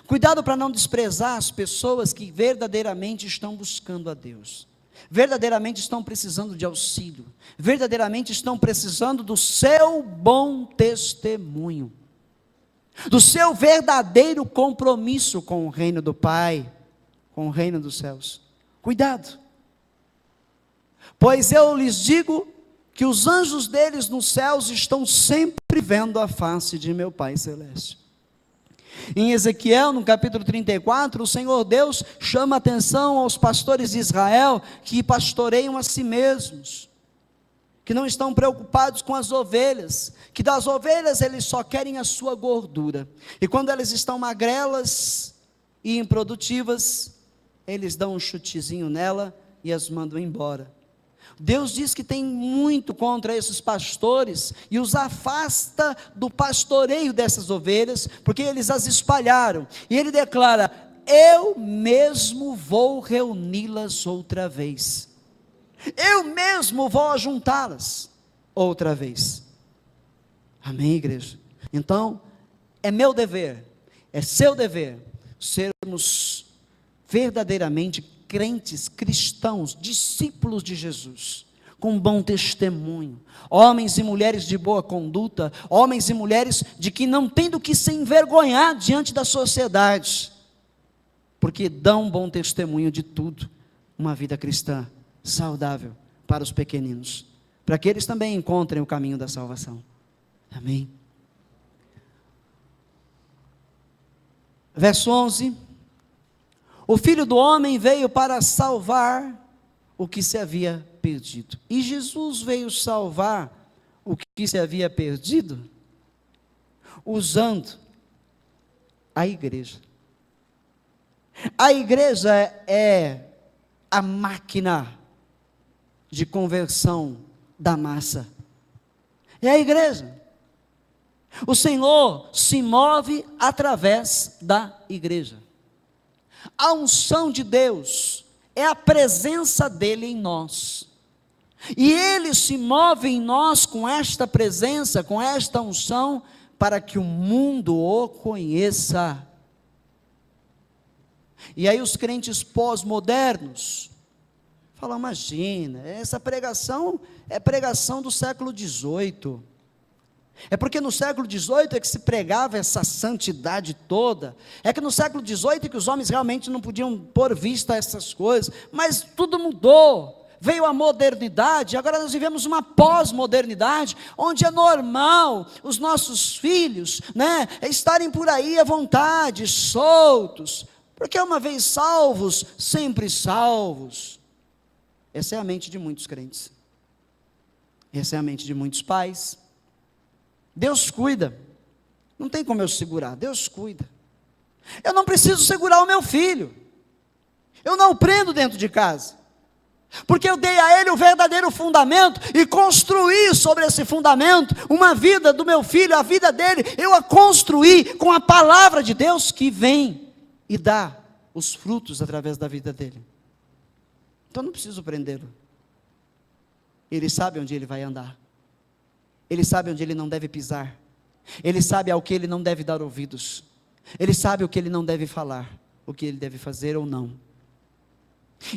Cuidado para não desprezar as pessoas que verdadeiramente estão buscando a Deus, verdadeiramente estão precisando de auxílio, verdadeiramente estão precisando do seu bom testemunho, do seu verdadeiro compromisso com o reino do Pai, com o reino dos céus. Cuidado, pois eu lhes digo que os anjos deles nos céus estão sempre vendo a face de meu Pai celeste. Em Ezequiel, no capítulo 34, o Senhor Deus chama a atenção aos pastores de Israel que pastoreiam a si mesmos, que não estão preocupados com as ovelhas, que das ovelhas eles só querem a sua gordura, e quando elas estão magrelas e improdutivas, eles dão um chutezinho nela e as mandam embora. Deus diz que tem muito contra esses pastores e os afasta do pastoreio dessas ovelhas, porque eles as espalharam, e ele declara: eu mesmo vou reuni-las outra vez, eu mesmo vou ajuntá-las outra vez. Amém, igreja? Então, é meu dever, é seu dever, sermos verdadeiramente crentes, cristãos, discípulos de Jesus, com bom testemunho, homens e mulheres de boa conduta, homens e mulheres de que não tem do que se envergonhar diante da sociedade, porque dão bom testemunho de tudo, uma vida cristã saudável para os pequeninos, para que eles também encontrem o caminho da salvação. Amém? Verso 11: o Filho do Homem veio para salvar o que se havia perdido. E Jesus veio salvar o que se havia perdido usando a igreja. A igreja é a máquina de conversão da massa. É a igreja. O Senhor se move através da igreja. A unção de Deus é a presença dele em nós, e ele se move em nós com esta presença, com esta unção, para que o mundo o conheça. E aí os crentes pós-modernos falam: imagina, essa pregação é pregação do século XVIII, é porque no século XVIII é que se pregava essa santidade toda, é que no século XVIII é que os homens realmente não podiam pôr vista a essas coisas, mas tudo mudou, veio a modernidade, agora nós vivemos uma pós-modernidade, onde é normal os nossos filhos, estarem por aí à vontade, soltos, porque uma vez salvos, sempre salvos. Essa é a mente de muitos crentes, essa é a mente de muitos pais. Deus cuida, não tem como eu segurar, Deus cuida. Eu não preciso segurar o meu filho, eu não o prendo dentro de casa, porque eu dei a ele o verdadeiro fundamento, e construí sobre esse fundamento uma vida do meu filho, a vida dele, eu a construí com a palavra de Deus, que vem e dá os frutos através da vida dele. Então não preciso prendê-lo, ele sabe onde ele vai andar, ele sabe onde ele não deve pisar, ele sabe ao que ele não deve dar ouvidos, ele sabe o que ele não deve falar, o que ele deve fazer ou não,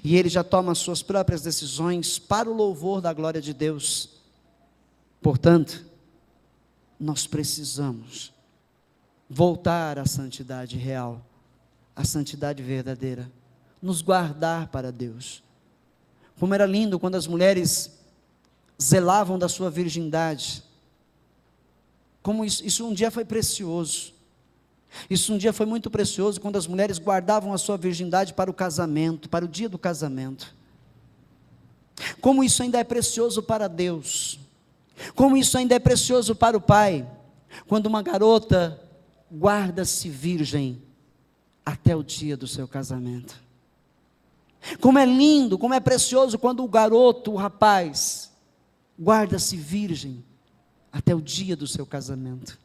e ele já toma as suas próprias decisões para o louvor da glória de Deus. Portanto, nós precisamos voltar à santidade real, à santidade verdadeira, nos guardar para Deus. Como era lindo quando as mulheres zelavam da sua virgindade, como isso um dia foi precioso, isso um dia foi muito precioso, quando as mulheres guardavam a sua virgindade para o casamento, para o dia do casamento. Como isso ainda é precioso para Deus, como isso ainda é precioso para o Pai, quando uma garota guarda-se virgem até o dia do seu casamento. Como é lindo, como é precioso quando o garoto, o rapaz, guarda-se virgem até o dia do seu casamento.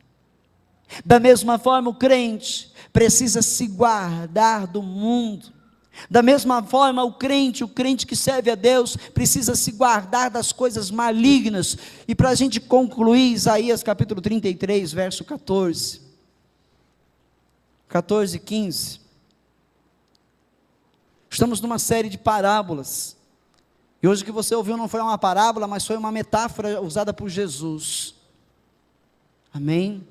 Da mesma forma, o crente precisa se guardar do mundo, Da mesma forma, o crente que serve a Deus, precisa se guardar das coisas malignas. E para a gente concluir, Isaías capítulo 33, verso 14 e 15. Estamos numa série de parábolas. E hoje o que você ouviu não foi uma parábola, mas foi uma metáfora usada por Jesus. Amém?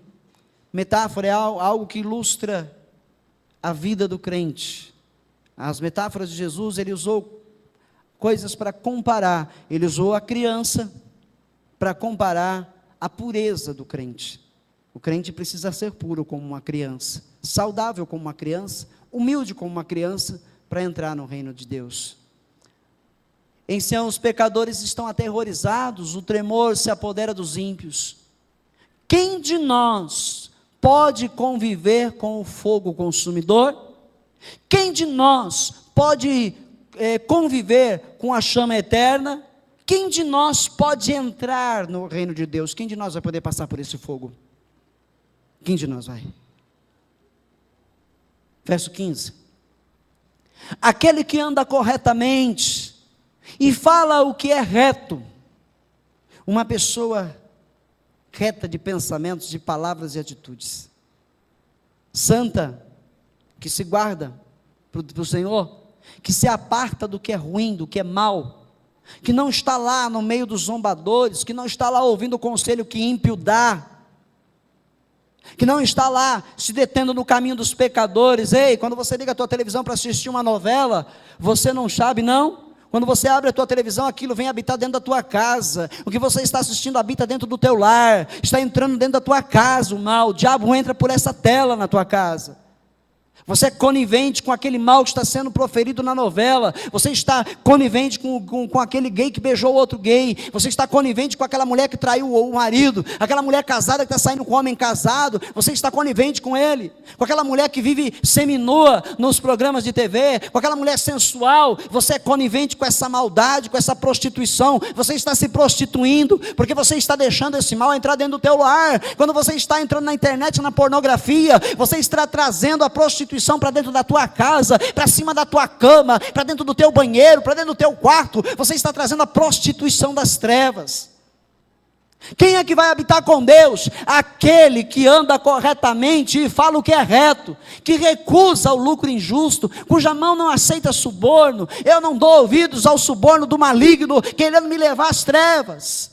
Metáfora é algo que ilustra a vida do crente. As metáforas de Jesus, ele usou coisas para comparar. Ele usou a criança para comparar a pureza do crente. O crente precisa ser puro como uma criança, saudável como uma criança, humilde como uma criança, para entrar no reino de Deus. Em Sião os pecadores estão aterrorizados, o tremor se apodera dos ímpios. Quem de nós pode conviver com o fogo consumidor? Quem de nós pode conviver com a chama eterna? Quem de nós pode entrar no reino de Deus? Quem de nós vai poder passar por esse fogo? Quem de nós vai? Verso 15. Aquele que anda corretamente e fala o que é reto, uma pessoa reta de pensamentos, de palavras e atitudes, santa, que se guarda para o Senhor, que se aparta do que é ruim, do que é mal, que não está lá no meio dos zombadores, que não está lá ouvindo o conselho que ímpio dá, que não está lá se detendo no caminho dos pecadores. Ei, quando você liga a tua televisão para assistir uma novela, você não sabe não? Quando você abre a tua televisão, aquilo vem habitar dentro da tua casa. O que você está assistindo habita dentro do teu lar, está entrando dentro da tua casa o mal. O diabo entra por essa tela na tua casa. Você é conivente com aquele mal que está sendo proferido na novela. Você está conivente com aquele gay que beijou outro gay. Você está conivente com aquela mulher que traiu o marido. Aquela mulher casada que está saindo com um homem casado. Você está conivente com ele. Com aquela mulher que vive seminua nos programas de TV. Com aquela mulher sensual. Você é conivente com essa maldade, com essa prostituição. Você está se prostituindo porque você está deixando esse mal entrar dentro do teu lar. Quando você está entrando na internet, na pornografia, você está trazendo a prostituição para dentro da tua casa, para cima da tua cama, para dentro do teu banheiro, para dentro do teu quarto. Você está trazendo a prostituição das trevas. Quem é que vai habitar com Deus? Aquele que anda corretamente e fala o que é reto, que recusa o lucro injusto, cuja mão não aceita suborno. Eu não dou ouvidos ao suborno do maligno, querendo me levar às trevas.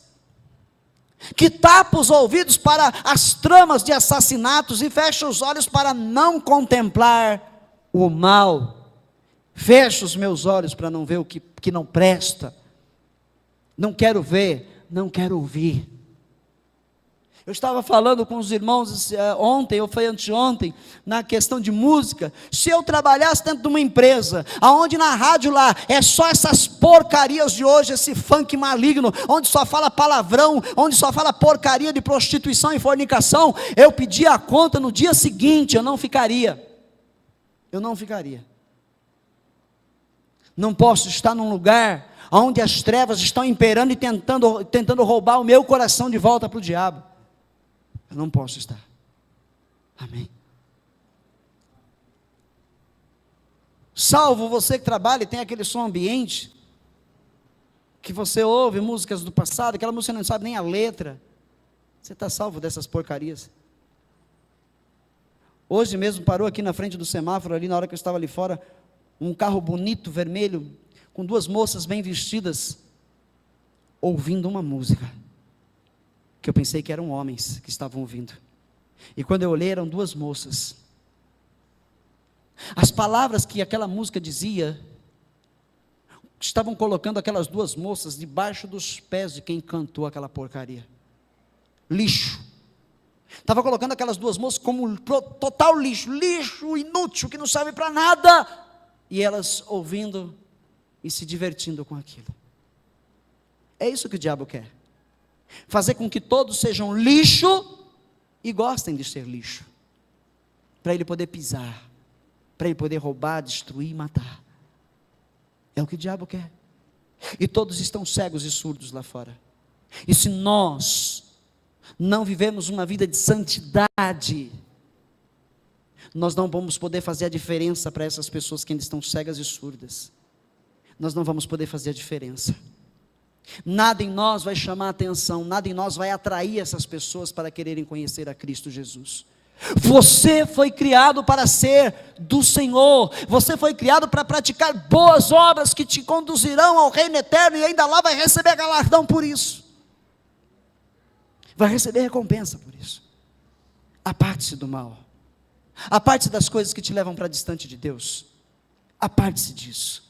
Que tapa os ouvidos para as tramas de assassinatos e fecha os olhos para não contemplar o mal. Fecha os meus olhos para não ver o que não presta. Não quero ver, não quero ouvir. Eu estava falando com os irmãos ontem, ou foi anteontem, na questão de música. Se eu trabalhasse dentro de uma empresa, aonde na rádio lá, é só essas porcarias de hoje, esse funk maligno, onde só fala palavrão, onde só fala porcaria de prostituição e fornicação, eu pedia a conta no dia seguinte, eu não ficaria. Eu não ficaria. Não posso estar num lugar onde as trevas estão imperando e tentando roubar o meu coração de volta para o diabo. Eu não posso estar. Amém. Salvo você que trabalha e tem aquele som ambiente, que você ouve músicas do passado, aquela música você não sabe nem a letra. Você está salvo dessas porcarias. Hoje mesmo parou aqui na frente do semáforo, ali na hora que eu estava ali fora, um carro bonito, vermelho, com duas moças bem vestidas, ouvindo uma música. Que eu pensei que eram homens que estavam ouvindo. E quando eu olhei, eram duas moças. As palavras que aquela música dizia, estavam colocando aquelas duas moças debaixo dos pés de quem cantou aquela porcaria. Lixo. Estava colocando aquelas duas moças como total lixo. Lixo inútil, que não serve para nada. E elas ouvindo e se divertindo com aquilo. É isso que o diabo quer. Fazer com que todos sejam lixo e gostem de ser lixo, para ele poder pisar, para ele poder roubar, destruir e matar. É o que o diabo quer. E todos estão cegos e surdos lá fora. E se nós não vivemos uma vida de santidade, nós não vamos poder fazer a diferença para essas pessoas que ainda estão cegas e surdas. Nós não vamos poder fazer a diferença. Nada em nós vai chamar a atenção, nada em nós vai atrair essas pessoas para quererem conhecer a Cristo Jesus. Você foi criado para ser do Senhor, você foi criado para praticar boas obras que te conduzirão ao reino eterno, e ainda lá vai receber galardão por isso, vai receber recompensa por isso. Aparte-se do mal, aparte-se das coisas que te levam para distante de Deus, aparte-se disso.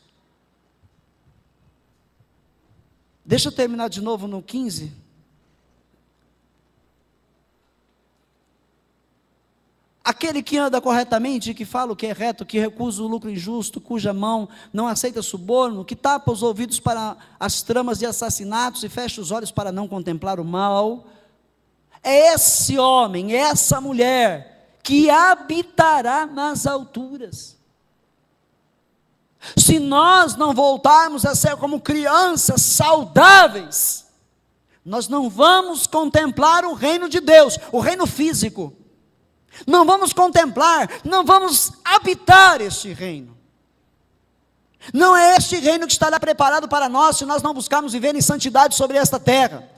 Deixa eu terminar de novo no 15. Aquele que anda corretamente, que fala o que é reto, que recusa o lucro injusto, cuja mão não aceita suborno, que tapa os ouvidos para as tramas de assassinatos e fecha os olhos para não contemplar o mal, é esse homem, é essa mulher, que habitará nas alturas. Se nós não voltarmos a ser como crianças saudáveis, nós não vamos contemplar o reino de Deus, o reino físico. Não vamos contemplar, não vamos habitar este reino. Não é este reino que estará preparado para nós, se nós não buscarmos viver em santidade sobre esta terra.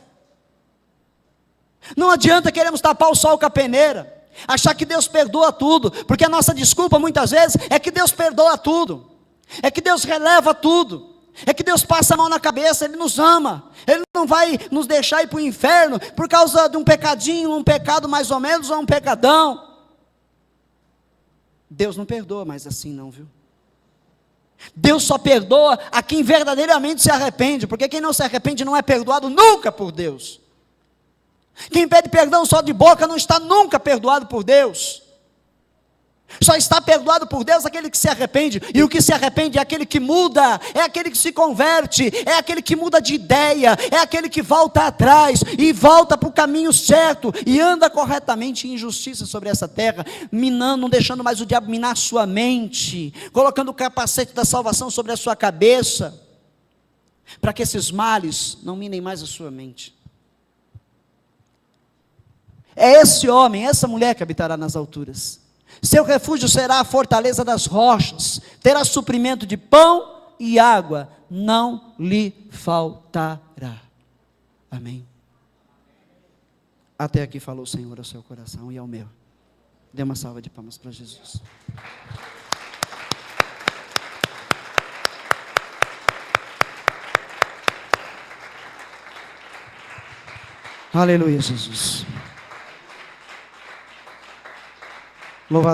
Não adianta queremos tapar o sol com a peneira, achar que Deus perdoa tudo, porque a nossa desculpa muitas vezes é que Deus perdoa tudo, é que Deus releva tudo, é que Deus passa a mão na cabeça, Ele nos ama, Ele não vai nos deixar ir para o inferno, por causa de um pecadinho, um pecado mais ou menos, ou um pecadão. Deus não perdoa mais assim não, viu? Deus só perdoa a quem verdadeiramente se arrepende, porque quem não se arrepende não é perdoado nunca por Deus. Quem pede perdão só de boca não está nunca perdoado por Deus. Só está perdoado por Deus aquele que se arrepende, e o que se arrepende é aquele que muda, é aquele que se converte, é aquele que muda de ideia, é aquele que volta atrás, e volta para o caminho certo, e anda corretamente em justiça sobre essa terra, minando, não deixando mais o diabo minar sua mente, colocando o capacete da salvação sobre a sua cabeça, para que esses males não minem mais a sua mente. É esse homem, essa mulher que habitará nas alturas. Seu refúgio será a fortaleza das rochas, terá suprimento de pão e água, não lhe faltará. Amém. Até aqui falou o Senhor ao seu coração e ao meu. Dê uma salva de palmas para Jesus. Aleluia, Jesus. Louvado